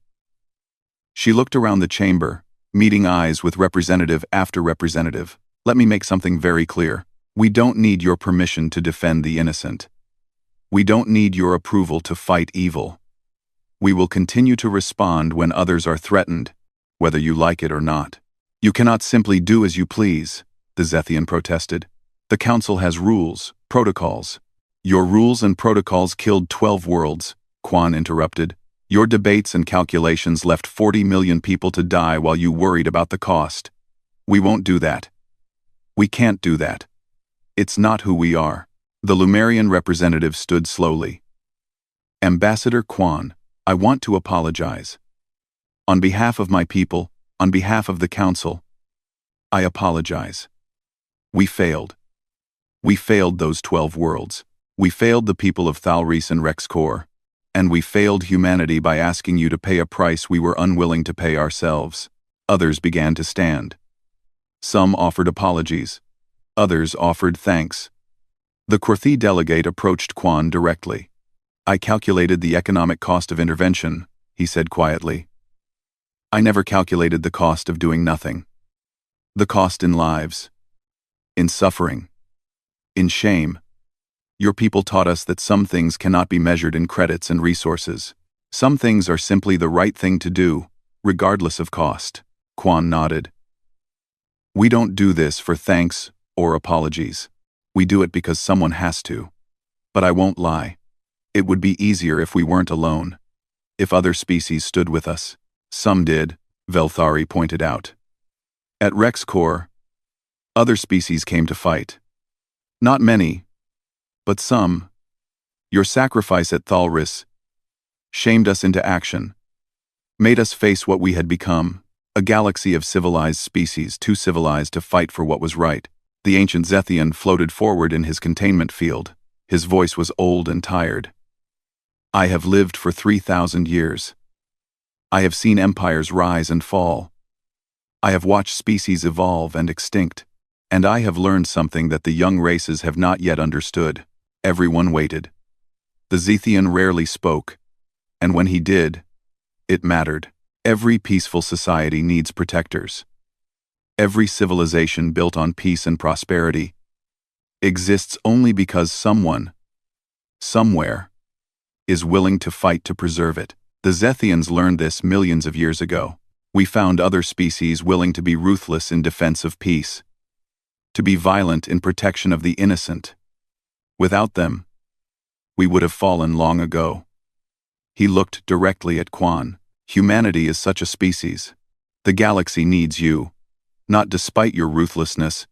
She looked around the chamber, meeting eyes with representative after representative. "Let me make something very clear. We don't need your permission to defend the innocent. We don't need your approval to fight evil. We will continue to respond when others are threatened, whether you like it or not." "You cannot simply do as you please," the Zethian protested. The Council has rules, protocols. Your rules and protocols killed 12 worlds, Quan interrupted. Your debates and calculations left 40 million people to die while you worried about the cost. We won't do that. We can't do that. It's not who we are. The Lumerian representative stood slowly. Ambassador Quan, I want to apologize. On behalf of my people, on behalf of the Council, I apologize. We failed. We failed those 12 worlds. We failed the people of Thalris and Rexcore. And we failed humanity by asking you to pay a price we were unwilling to pay ourselves. Others began to stand. Some offered apologies. Others offered thanks. The Korthi delegate approached Quan directly. I calculated the economic cost of intervention, he said quietly. I never calculated the cost of doing nothing. The cost in lives. In suffering. In shame. Your people taught us that some things cannot be measured in credits and resources. Some things are simply the right thing to do, regardless of cost. Quan nodded. We don't do this for thanks or apologies. We do it because someone has to. But I won't lie. It would be easier if we weren't alone. If other species stood with us. Some did, Velthari pointed out. At Rexcore, other species came to fight. Not many, but some. Your sacrifice at Thalris shamed us into action, made us face what we had become, a galaxy of civilized species too civilized to fight for what was right. The ancient Zethian floated forward in his containment field. His voice was old and tired. I have lived for 3,000 years. I have seen empires rise and fall. I have watched species evolve and extinct, and I have learned something that the young races have not yet understood. Everyone waited. The Zethian rarely spoke, and when he did, it mattered. Every peaceful society needs protectors. Every civilization built on peace and prosperity exists only because someone, somewhere, is willing to fight to preserve it. The Zethians learned this millions of years ago. We found other species willing to be ruthless in defense of peace, to be violent in protection of the innocent. Without them, we would have fallen long ago. He looked directly at Quan. Humanity is such a species. The galaxy needs you, not despite your ruthlessness,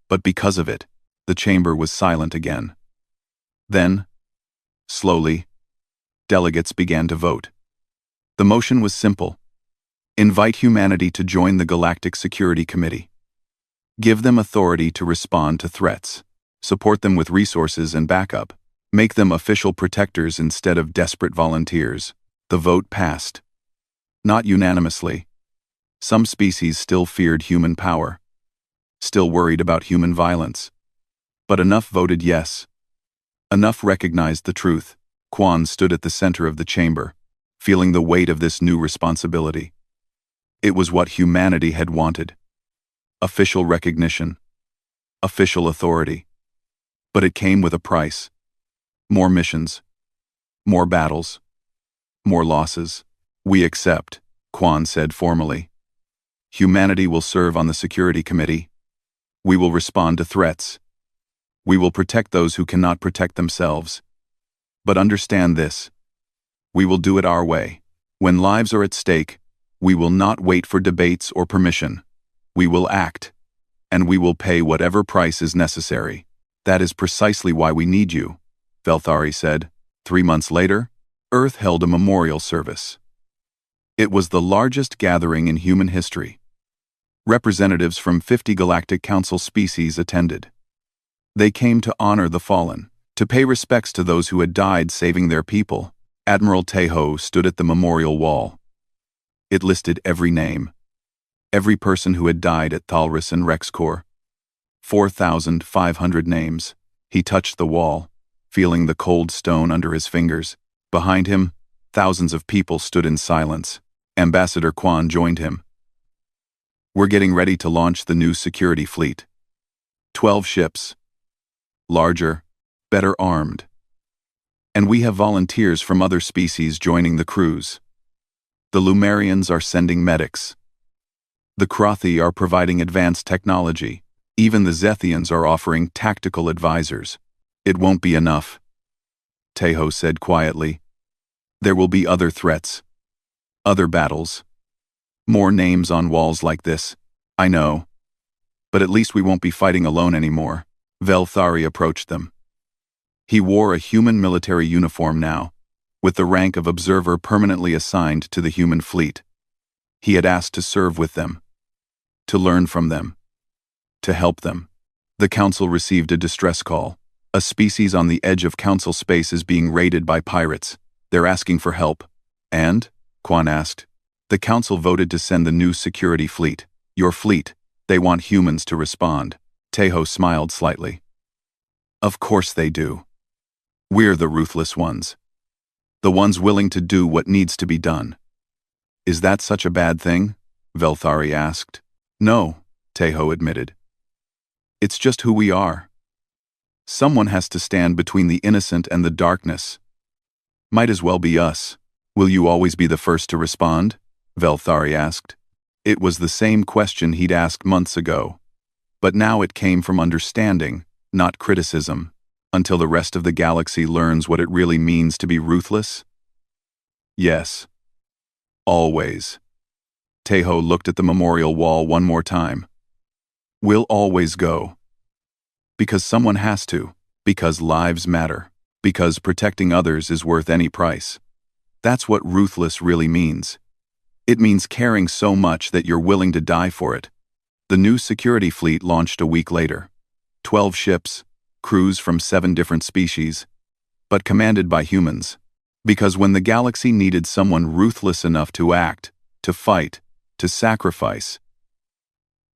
but because of it. The chamber was silent again. Then, slowly, delegates began to vote. The motion was simple. Invite humanity to join the Galactic Security Committee. Give them authority to respond to threats. Support them with resources and backup. Make them official protectors instead of desperate volunteers. The vote passed. Not unanimously. Some species still feared human power. Still worried about human violence. But enough voted yes. Enough recognized the truth. Quan stood at the center of the chamber, feeling the weight of this new responsibility. It was what humanity had wanted. Official recognition. Official authority. But it came with a price. More missions. More battles. More losses. We accept, Quan said formally. Humanity will serve on the Security Committee. We will respond to threats. We will protect those who cannot protect themselves. But understand this. We will do it our way. When lives are at stake, we will not wait for debates or permission. We will act. And we will pay whatever price is necessary. That is precisely why we need you, Velthari said. 3 months later, Earth held a memorial service. It was the largest gathering in human history. Representatives from 50 Galactic Council species attended. They came to honor the fallen, to pay respects to those who had died saving their people. Admiral Tejo stood at the memorial wall. It listed every name. Every person who had died at Thalris and Rexcore. 4,500 names. He touched the wall, feeling the cold stone under his fingers. Behind him, thousands of people stood in silence. Ambassador Quan joined him. We're getting ready to launch the new security fleet. 12 ships. Larger, better armed. And we have volunteers from other species joining the crews. The Lumerians are sending medics. The Krothi are providing advanced technology. Even the Zethians are offering tactical advisors. It won't be enough, Tejo said quietly. There will be other threats. Other battles. More names on walls like this. I know. But at least we won't be fighting alone anymore. Velthari approached them. He wore a human military uniform now, with the rank of observer permanently assigned to the human fleet. He had asked to serve with them, to learn from them, to help them. The Council received a distress call. A species on the edge of Council space is being raided by pirates. They're asking for help. And? Quan asked. The Council voted to send the new security fleet. Your fleet. They want humans to respond. Tejo smiled slightly. Of course they do. We're the ruthless ones. The ones willing to do what needs to be done. Is that such a bad thing? Velthari asked. No, Tejo admitted. It's just who we are. Someone has to stand between the innocent and the darkness. Might as well be us. Will you always be the first to respond? Velthari asked. It was the same question he'd asked months ago. But now it came from understanding, not criticism, until the rest of the galaxy learns what it really means to be ruthless? Yes. Always. Tejo looked at the memorial wall one more time. We'll always go. Because someone has to. Because lives matter. Because protecting others is worth any price. That's what ruthless really means. It means caring so much that you're willing to die for it. The new security fleet launched a week later. 12 ships, crews from 7 different species, but commanded by humans. Because when the galaxy needed someone ruthless enough to act, to fight, to sacrifice,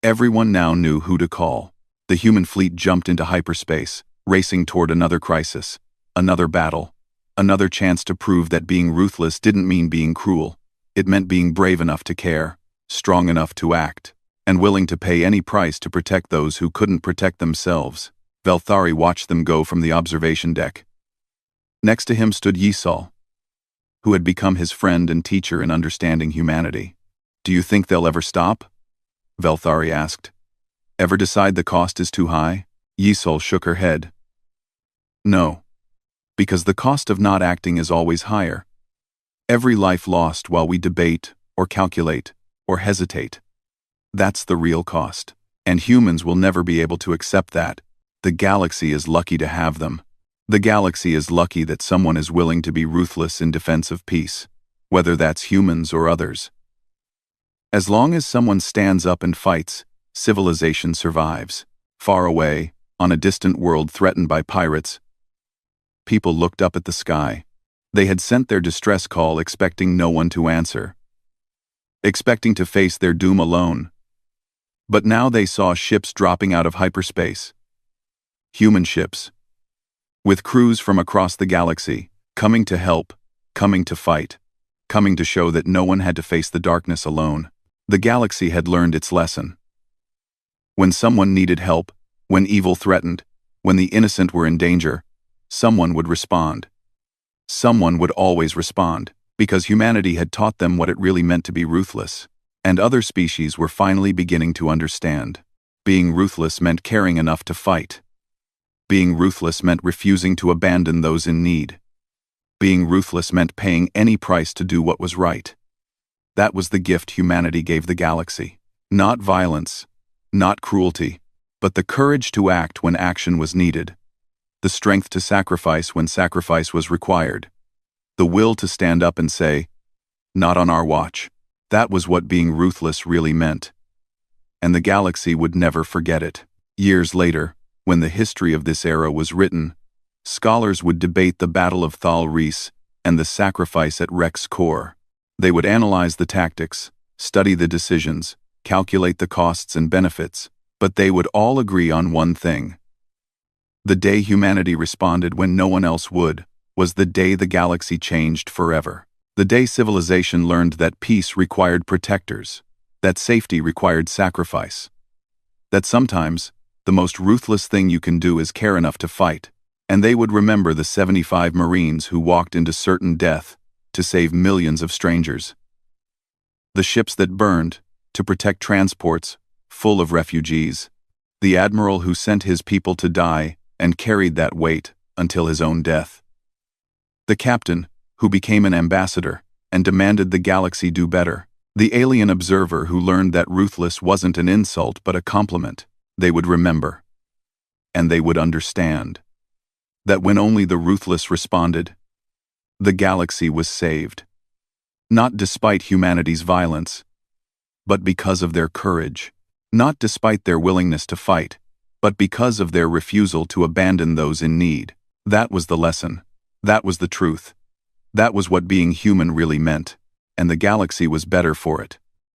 everyone now knew who to call. The human fleet jumped into hyperspace, racing toward another crisis, another battle, another chance to prove that being ruthless didn't mean being cruel. It meant being brave enough to care, strong enough to act, and willing to pay any price to protect those who couldn't protect themselves. Velthari watched them go from the observation deck. Next to him stood Yisal, who had become his friend and teacher in understanding humanity. Do you think they'll ever stop? Velthari asked. Ever decide the cost is too high? Yisal shook her head. No. Because the cost of not acting is always higher. Every life lost while we debate, or calculate, or hesitate. That's the real cost. And humans will never be able to accept that. The galaxy is lucky to have them. The galaxy is lucky that someone is willing to be ruthless in defense of peace, whether that's humans or others. As long as someone stands up and fights, civilization survives. Far away, on a distant world threatened by pirates, people looked up at the sky. They had sent their distress call expecting no one to answer, expecting to face their doom alone. But now they saw ships dropping out of hyperspace. Human ships. With crews from across the galaxy, coming to help, coming to fight, coming to show that no one had to face the darkness alone. The galaxy had learned its lesson. When someone needed help, when evil threatened, when the innocent were in danger, someone would respond. Someone would always respond, because humanity had taught them what it really meant to be ruthless. And other species were finally beginning to understand. Being ruthless meant caring enough to fight. Being ruthless meant refusing to abandon those in need. Being ruthless meant paying any price to do what was right. That was the gift humanity gave the galaxy. Not violence, not cruelty, but the courage to act when action was needed. The strength to sacrifice when sacrifice was required. The will to stand up and say, "Not on our watch." That was what being ruthless really meant. And the galaxy would never forget it. Years later, when the history of this era was written, scholars would debate the Battle of Thal Reese and the sacrifice at Rex Core. They would analyze the tactics, study the decisions, calculate the costs and benefits, but they would all agree on one thing. The day humanity responded when no one else would, was the day the galaxy changed forever. The day civilization learned that peace required protectors, that safety required sacrifice, that sometimes, the most ruthless thing you can do is care enough to fight. And they would remember the 75 Marines who walked into certain death to save millions of strangers. The ships that burned to protect transports full of refugees. The admiral who sent his people to die and carried that weight until his own death. The captain, who became an ambassador and demanded the galaxy do better. The alien observer who learned that ruthless wasn't an insult but a compliment. They would remember. And they would understand. That when only the ruthless responded, the galaxy was saved. Not despite humanity's violence, but because of their courage. Not despite their willingness to fight, but because of their refusal to abandon those in need. That was the lesson. That was the truth. That was what being human really meant, and the galaxy was better for it.